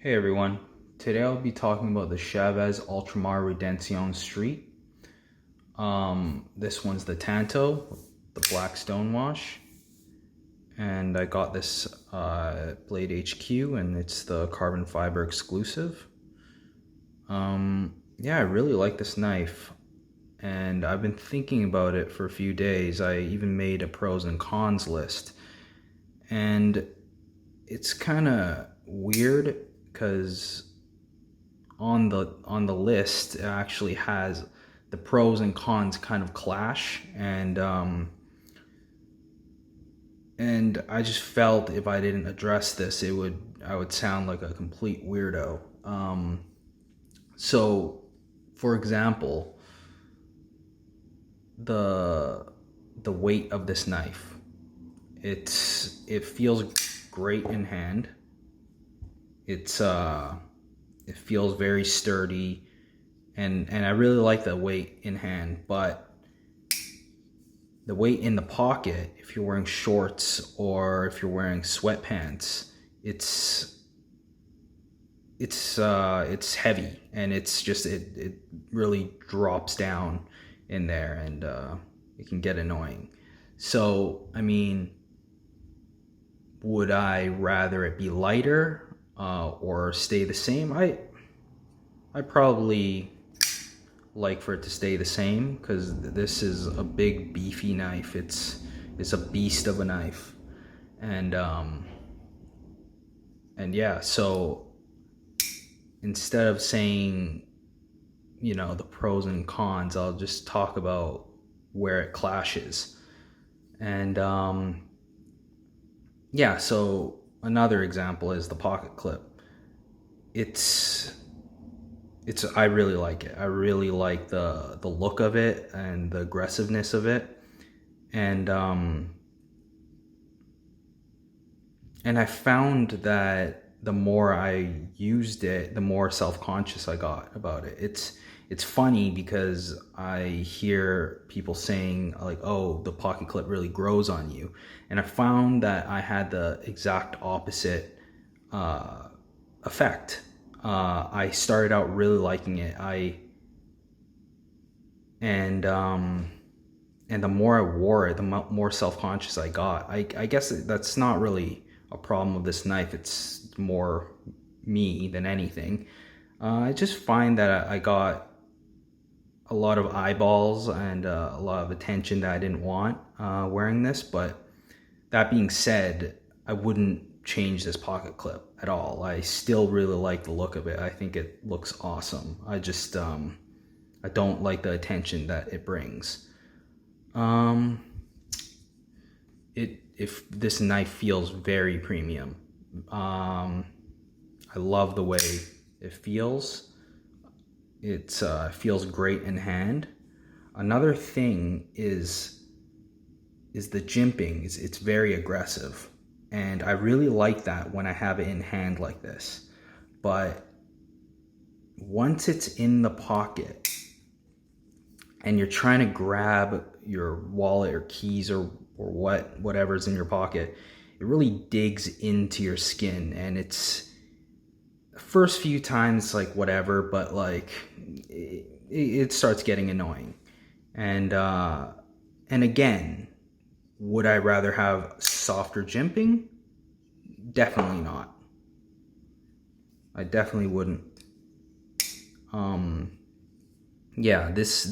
Hey everyone, today I'll be talking about the Chaves Ultramar Redencion Street. This one's the Tanto, the black stonewash, and I got this Blade HQ, and it's the carbon fiber exclusive. Yeah, I really like this knife, and I've been thinking about it for a few days. I even made a pros and cons list, and it's kind of weird because on the list it actually has the pros and cons kind of clash, and I just felt if I didn't address this, I would sound like a complete weirdo. So, for example, the the weight of this knife, it feels great in hand. It feels very sturdy, and I really like the weight in hand, but the weight in the pocket, if you're wearing shorts or if you're wearing sweatpants, it's it's heavy, and it really drops down in there, and it can get annoying. So I mean, would I rather it be lighter or stay the same? I probably like for it to stay the same, because this is a big beefy knife. It's a beast of a knife, and yeah. So instead of saying, the pros and cons, I'll just talk about where it clashes. And yeah, so another example is the pocket clip. It's I really like it. I really like the look of it and the aggressiveness of it. And I found that the more I used it, the more self-conscious I got about it. It's funny because I hear people saying like, "Oh, the pocket clip really grows on you," and I found that I had the exact opposite effect. I started out really liking it. And and the more I wore it, the more self-conscious I got. I guess that's not really a problem of this knife. It's more me than anything. I just find that I got a lot of eyeballs and a lot of attention that I didn't want wearing this. But that being said, I wouldn't change this pocket clip at all. I still really like the look of it. I think it looks awesome. I don't like the attention that it brings. Um, if this knife feels very premium. I love the way it feels. It feels great in hand. Another thing is the jimping. It's very aggressive, and I really like that when I have it in hand like this. But once it's in the pocket and you're trying to grab your wallet or keys or whatever's in your pocket, it really digs into your skin, and it's the first few times like whatever, but like it starts getting annoying. And again, would I rather have softer jimping? Definitely not. I definitely wouldn't. Yeah, this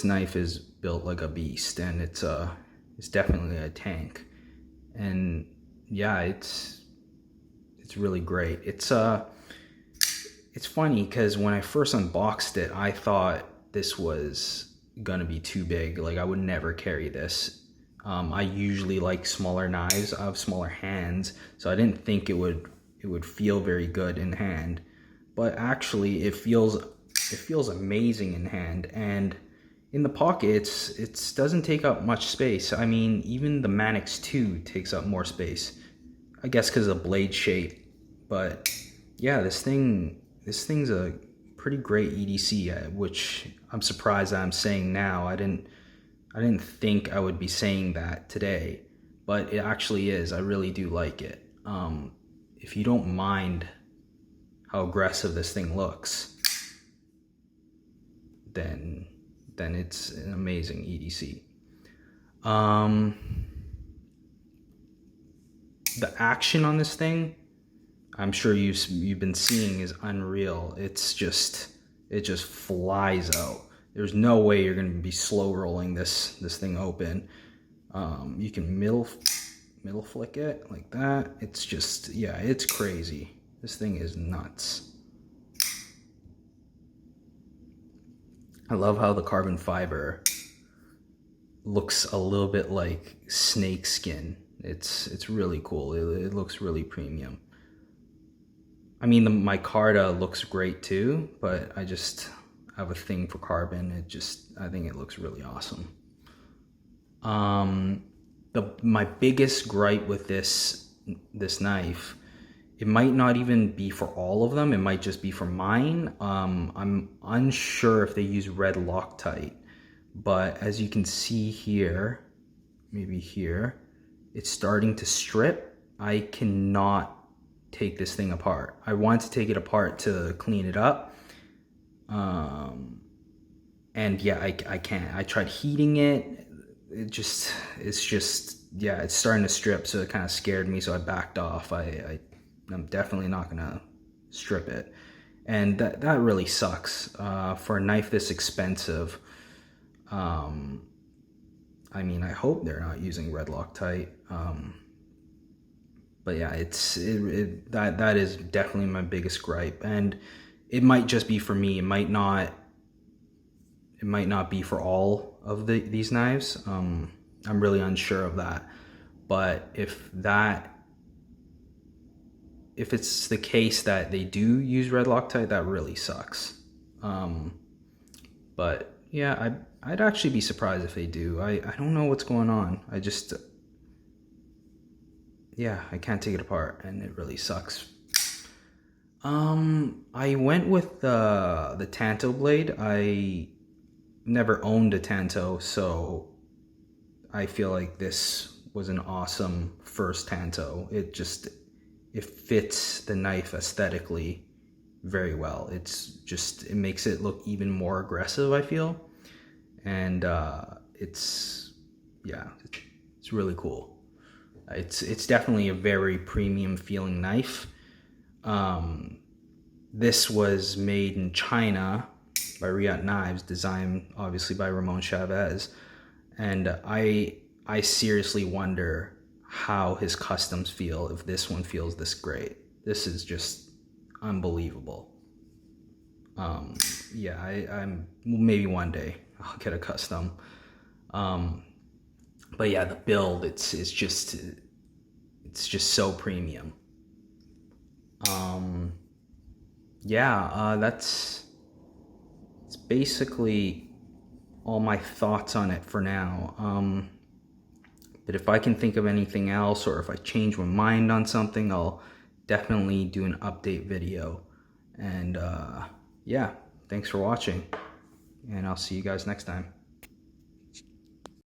knife is built like a beast, and it's definitely a tank. And yeah, it's really great. It's funny because when I first unboxed it, I thought this was gonna be too big. Like, I would never carry this. I usually like smaller knives. I have smaller hands, so I didn't think it would feel very good in hand. But actually, it feels amazing in hand, and in the pocket, it doesn't take up much space. I mean, even the Manix 2 takes up more space. I guess because of the blade shape. But yeah, this thing's a pretty great EDC, which I'm surprised that I'm saying now. I didn't think I would be saying that today, but it actually is. I really do like it. if you don't mind how aggressive this thing looks, then it's an amazing EDC. The action on this thing, I'm sure you've been seeing, is unreal. It just flies out. There's no way you're gonna be slow rolling this thing open. You can middle flick it like that. It's just, yeah, it's crazy. This thing is nuts. I love how the carbon fiber looks a little bit like snake skin. It's really cool. It looks really premium. I mean, the micarta looks great too, but I just have a thing for carbon. I think it looks really awesome. My biggest gripe with this knife, it might not even be for all of them. It might just be for mine. I'm unsure if they use red Loctite, but as you can see here, maybe here, it's starting to strip. I cannot take this thing apart. I want to take it apart to clean it up. And yeah, I can't. I tried heating it. It's starting to strip, so it kind of scared me, so I backed off. I'm definitely not gonna strip it. And that really sucks. For a knife this expensive, I mean, I hope they're not using red Loctite. But yeah, that is definitely my biggest gripe, and it might just be for me. It might not be for all of these knives. I'm really unsure of that. But if it's the case that they do use red Loctite, that really sucks. But yeah, I'd actually be surprised if they do. I don't know what's going on. I can't take it apart, and it really sucks. I went with the Tanto blade. I never owned a Tanto, so I feel like this was an awesome first Tanto. It fits the knife aesthetically very well. It makes it look even more aggressive, I feel. And it's really cool. It's definitely a very premium feeling knife. This was made in China by Riyadh Knives, designed obviously by Ramon Chaves, and I seriously wonder how his customs feel if this one feels this great. This is just unbelievable. I'm maybe one day I'll get a custom. But yeah, the build, it's just so premium. That's basically all my thoughts on it for now. But if I can think of anything else, or if I change my mind on something, I'll definitely do an update video. And thanks for watching, and I'll see you guys next time.